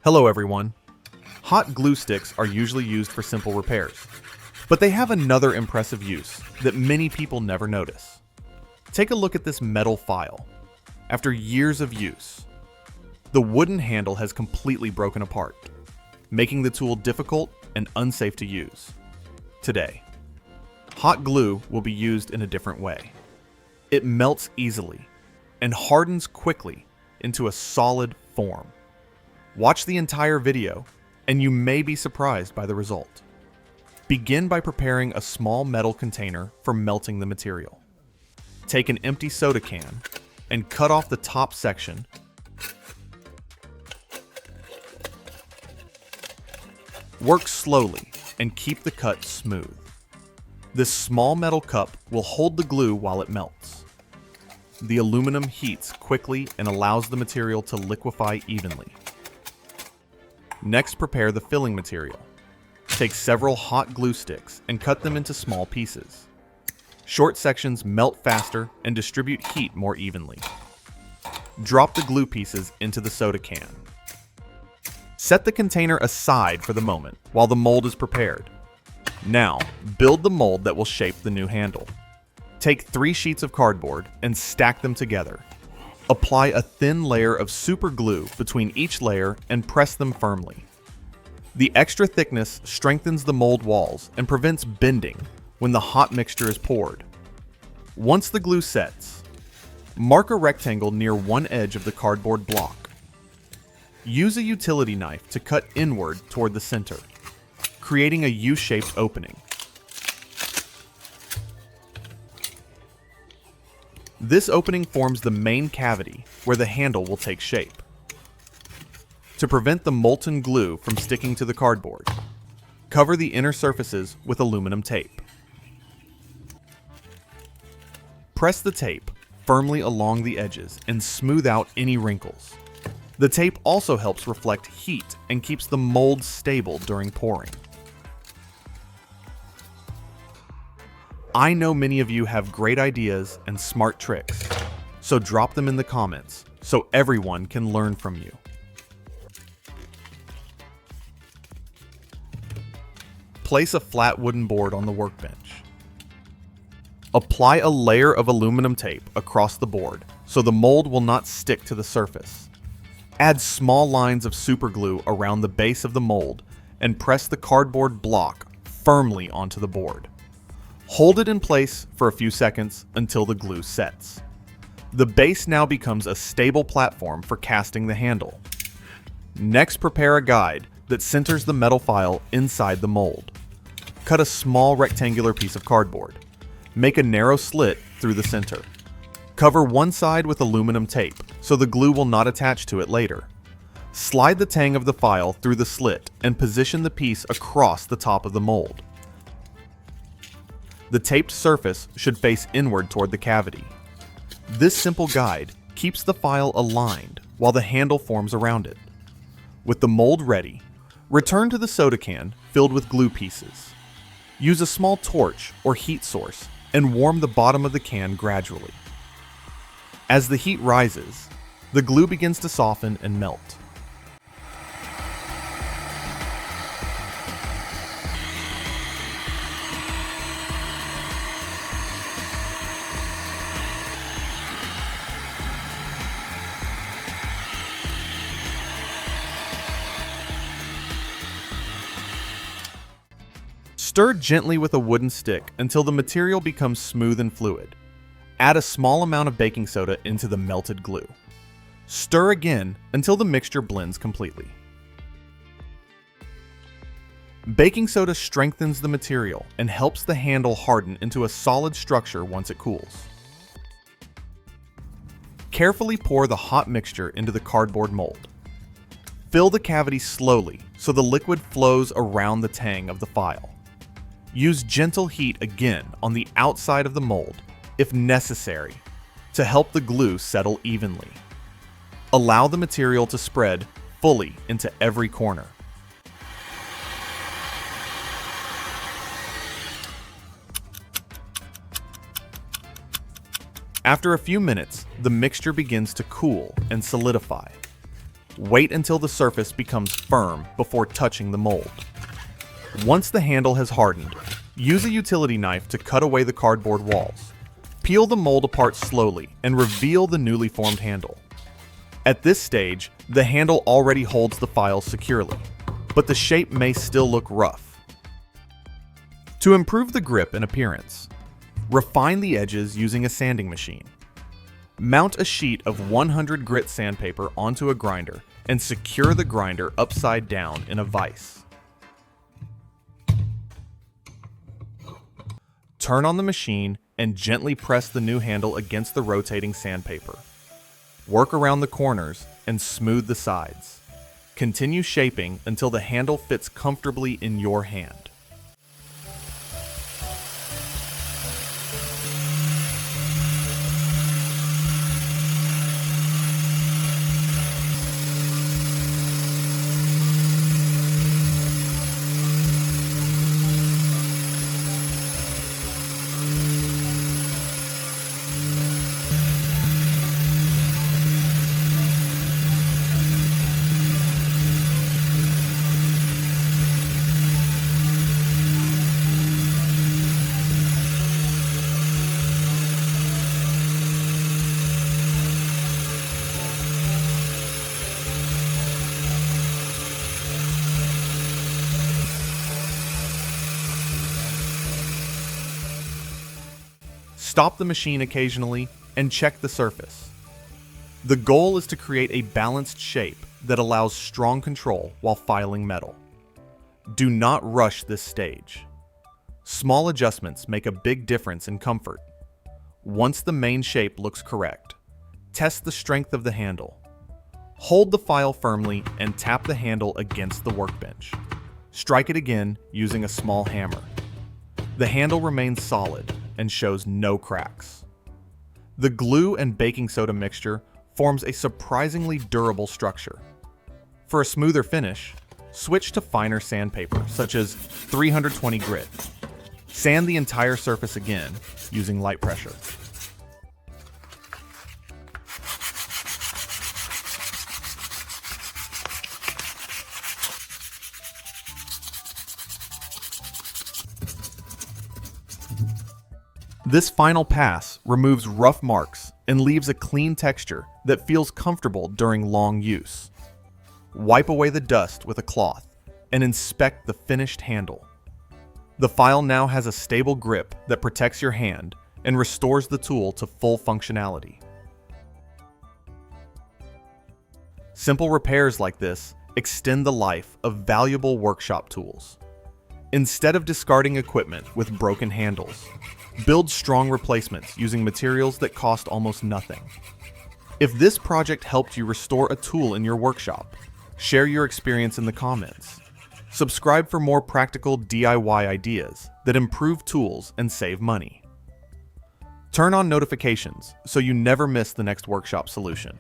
Hello everyone. Hot glue sticks are usually used for simple repairs, but they have another impressive use that many people never notice. Take a look at this metal file. After years of use, the wooden handle has completely broken apart, making the tool difficult and unsafe to use. Today, hot glue will be used in a different way. It melts easily and hardens quickly into a solid form. Watch the entire video, and you may be surprised by the result. Begin by preparing a small metal container for melting the material. Take an empty soda can and cut off the top section. Work slowly and keep the cut smooth. This small metal cup will hold the glue while it melts. The aluminum heats quickly and allows the material to liquefy evenly. Next, prepare the filling material. Take several hot glue sticks and cut them into small pieces. Short sections melt faster and distribute heat more evenly. Drop the glue pieces into the soda can. Set the container aside for the moment while the mold is prepared. Now, build the mold that will shape the new handle. Take 3 sheets of cardboard and stack them together. Apply a thin layer of super glue between each layer and press them firmly. The extra thickness strengthens the mold walls and prevents bending when the hot mixture is poured. Once the glue sets, mark a rectangle near one edge of the cardboard block. Use a utility knife to cut inward toward the center, creating a U-shaped opening. This opening forms the main cavity where the handle will take shape. To prevent the molten glue from sticking to the cardboard, cover the inner surfaces with aluminum tape. Press the tape firmly along the edges and smooth out any wrinkles. The tape also helps reflect heat and keeps the mold stable during pouring. I know many of you have great ideas and smart tricks, so drop them in the comments so everyone can learn from you. Place a flat wooden board on the workbench. Apply a layer of aluminum tape across the board so the mold will not stick to the surface. Add small lines of super glue around the base of the mold and press the cardboard block firmly onto the board. Hold it in place for a few seconds until the glue sets. The base now becomes a stable platform for casting the handle. Next, prepare a guide that centers the metal file inside the mold. Cut a small rectangular piece of cardboard. Make a narrow slit through the center. Cover one side with aluminum tape so the glue will not attach to it later. Slide the tang of the file through the slit and position the piece across the top of the mold. The taped surface should face inward toward the cavity. This simple guide keeps the file aligned while the handle forms around it. With the mold ready, return to the soda can filled with glue pieces. Use a small torch or heat source and warm the bottom of the can gradually. As the heat rises, the glue begins to soften and melt. Stir gently with a wooden stick until the material becomes smooth and fluid. Add a small amount of baking soda into the melted glue. Stir again until the mixture blends completely. Baking soda strengthens the material and helps the handle harden into a solid structure once it cools. Carefully pour the hot mixture into the cardboard mold. Fill the cavity slowly so the liquid flows around the tang of the file. Use gentle heat again on the outside of the mold, if necessary, to help the glue settle evenly. Allow the material to spread fully into every corner. After a few minutes, the mixture begins to cool and solidify. Wait until the surface becomes firm before touching the mold. Once the handle has hardened, use a utility knife to cut away the cardboard walls. Peel the mold apart slowly and reveal the newly formed handle. At this stage, the handle already holds the files securely, but the shape may still look rough. To improve the grip and appearance, refine the edges using a sanding machine. Mount a sheet of 100 grit sandpaper onto a grinder and secure the grinder upside down in a vise. Turn on the machine and gently press the new handle against the rotating sandpaper. Work around the corners and smooth the sides. Continue shaping until the handle fits comfortably in your hand. Stop the machine occasionally and check the surface. The goal is to create a balanced shape that allows strong control while filing metal. Do not rush this stage. Small adjustments make a big difference in comfort. Once the main shape looks correct, test the strength of the handle. Hold the file firmly and tap the handle against the workbench. Strike it again using a small hammer. The handle remains solid and shows no cracks. The glue and baking soda mixture forms a surprisingly durable structure. For a smoother finish, switch to finer sandpaper, such as 320 grit. Sand the entire surface again using light pressure. This final pass removes rough marks and leaves a clean texture that feels comfortable during long use. Wipe away the dust with a cloth and inspect the finished handle. The file now has a stable grip that protects your hand and restores the tool to full functionality. Simple repairs like this extend the life of valuable workshop tools. Instead of discarding equipment with broken handles, build strong replacements using materials that cost almost nothing. If this project helped you restore a tool in your workshop, share your experience in the comments. Subscribe for more practical DIY ideas that improve tools and save money. Turn on notifications so you never miss the next workshop solution.